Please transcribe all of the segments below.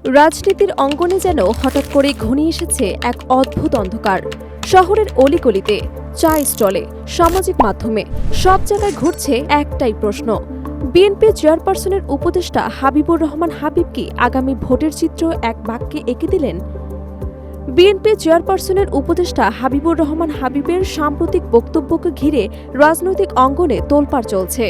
রাজনীতির অঙ্গনে যেন হঠাৎ করে ঘনিয়ে এসেছে এক অদ্ভুত অন্ধকার। শহরের অলিগলিতে, চা স্টলে, সামাজিক মাধ্যমে সব জায়গায় ঘুরছে একটাই প্রশ্ন, বিএনপি চেয়ারপারসনের উপদেষ্টা হাবিবুর রহমান হাবিব কি আগামী ভোটের চিত্র এক বাক্যে এঁকে দিলেন? বিএনপি চেয়ারপারসনের উপদেষ্টা হাবিবুর রহমান হাবিবের সাম্প্রতিক বক্তব্যকে ঘিরে রাজনৈতিক অঙ্গনে তোলপাড় চলছে।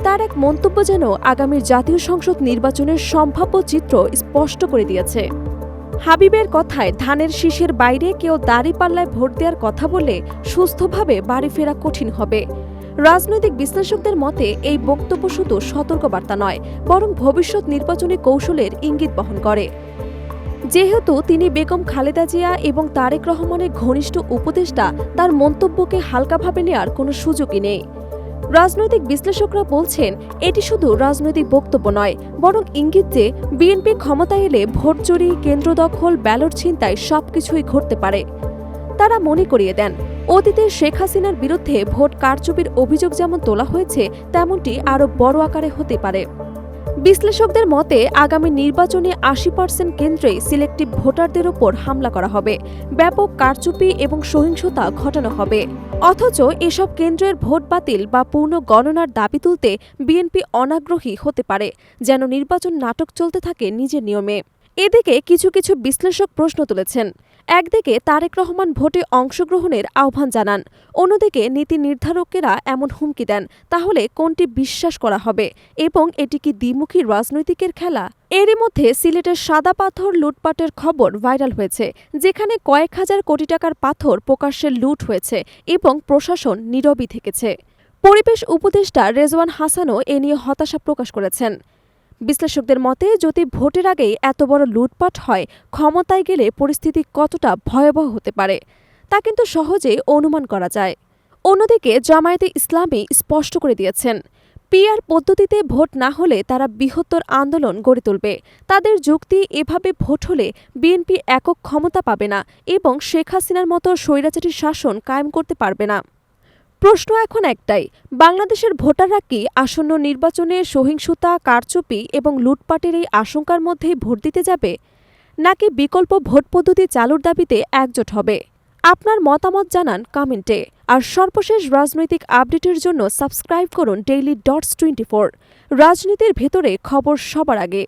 তার এক মন্তব্য যেন আগামীর জাতীয় সংসদ নির্বাচনের সম্ভাব্য চিত্র স্পষ্ট করে দিয়েছে। হাবিবের কথায় ধানের শীষের বাইরে কেউ দাঁড়িপাল্লায় ভোট দেওয়ার কথা বললে সুস্থভাবে বাড়ি ফেরা কঠিন হবে। রাজনৈতিক বিশ্লেষকদের মতে এই বক্তব্য শুধু সতর্কবার্তা নয়, বরং ভবিষ্যৎ নির্বাচনী কৌশলের ইঙ্গিত বহন করে। যেহেতু তিনি বেগম খালেদা জিয়া এবং তারেক রহমানের ঘনিষ্ঠ উপদেষ্টা, তার মন্তব্যকে হালকাভাবে নেওয়ার কোনো সুযোগই নেই। রাজনৈতিক বিশ্লেষকরা বলছেন, এটি শুধু রাজনৈতিক বক্তব্য নয়, বরং ইঙ্গিত যে বিএনপি ক্ষমতায় এলে ভোট চুরি, কেন্দ্র দখল, ব্যালট ছিনতাই সবকিছুই ঘটতে পারে। তারা মনে করিয়ে দেন, অতীতে শেখ হাসিনার বিরুদ্ধে ভোট কারচুপির অভিযোগ যেমন তোলা হয়েছে, তেমনটি আরও বড় আকারে হতে পারে। বিশ্লেষকদের মতে আগামী নির্বাচনে ৮০% কেন্দ্রেই সিলেক্টিভ ভোটারদের ওপর হামলা করা হবে, ব্যাপক কারচুপি এবং সহিংসতা ঘটানো হবে। অথচ এসব কেন্দ্রের ভোট বাতিল বা পূর্ণ গণনার দাবি তুলতে বিএনপি অনাগ্রহী হতে পারে, যেন নির্বাচন নাটক চলতে থাকে নিজের নিয়মে। এদিকে কিছু কিছু বিশ্লেষক প্রশ্ন তুলেছেন, একদিকে তারেক রহমান ভোটে অংশগ্রহণের আহ্বান জানান, অন্যদিকে নীতি নির্ধারকেরা এমন হুমকি দেন। তাহলে কোনটি বিশ্বাস করা হবে এবং এটি কি দ্বিমুখী রাজনৈতিকের খেলা? এরই মধ্যে সিলেটের সাদা পাথর লুটপাটের খবর ভাইরাল হয়েছে, যেখানে কয়েক হাজার কোটি টাকার পাথর প্রকাশ্যে লুট হয়েছে এবং প্রশাসন নীরবই থেকেছে। পরিবেশ উপদেষ্টা রেজওয়ান হাসানও এ নিয়ে হতাশা প্রকাশ করেছেন। বিশ্লেষকদের মতে যদি ভোটের আগেই এত বড় লুটপাট হয়, ক্ষমতায় গেলে পরিস্থিতি কতটা ভয়াবহ হতে পারে তা কিন্তু সহজেই অনুমান করা যায়। অন্যদিকে জামায়াতে ইসলামী স্পষ্ট করে দিয়েছেন, পিআর পদ্ধতিতে ভোট না হলে তারা বৃহত্তর আন্দোলন গড়ে তুলবে। তাদের যুক্তি, এভাবে ভোট হলে বিএনপি একক ক্ষমতা পাবে না এবং শেখ হাসিনার মতো স্বৈরাচারী শাসন কায়েম করতে পারবে না। প্রশ্ন এখন একটাই, বাংলাদেশের ভোটাররা কি আসন্ন নির্বাচনে সহিংসতা, কারচুপি এবং লুটপাটের এই আশঙ্কার মধ্যেই ভোট দিতে যাবে, নাকি বিকল্প ভোট পদ্ধতি চালুর দাবিতে একজোট হবে? আপনার মতামত জানান কমেন্টে। আর সর্বশেষ রাজনৈতিক আপডেটের জন্য সাবস্ক্রাইব করুন ডেইলি ডটস 24। রাজনীতির ভেতরে খবর সবার আগে।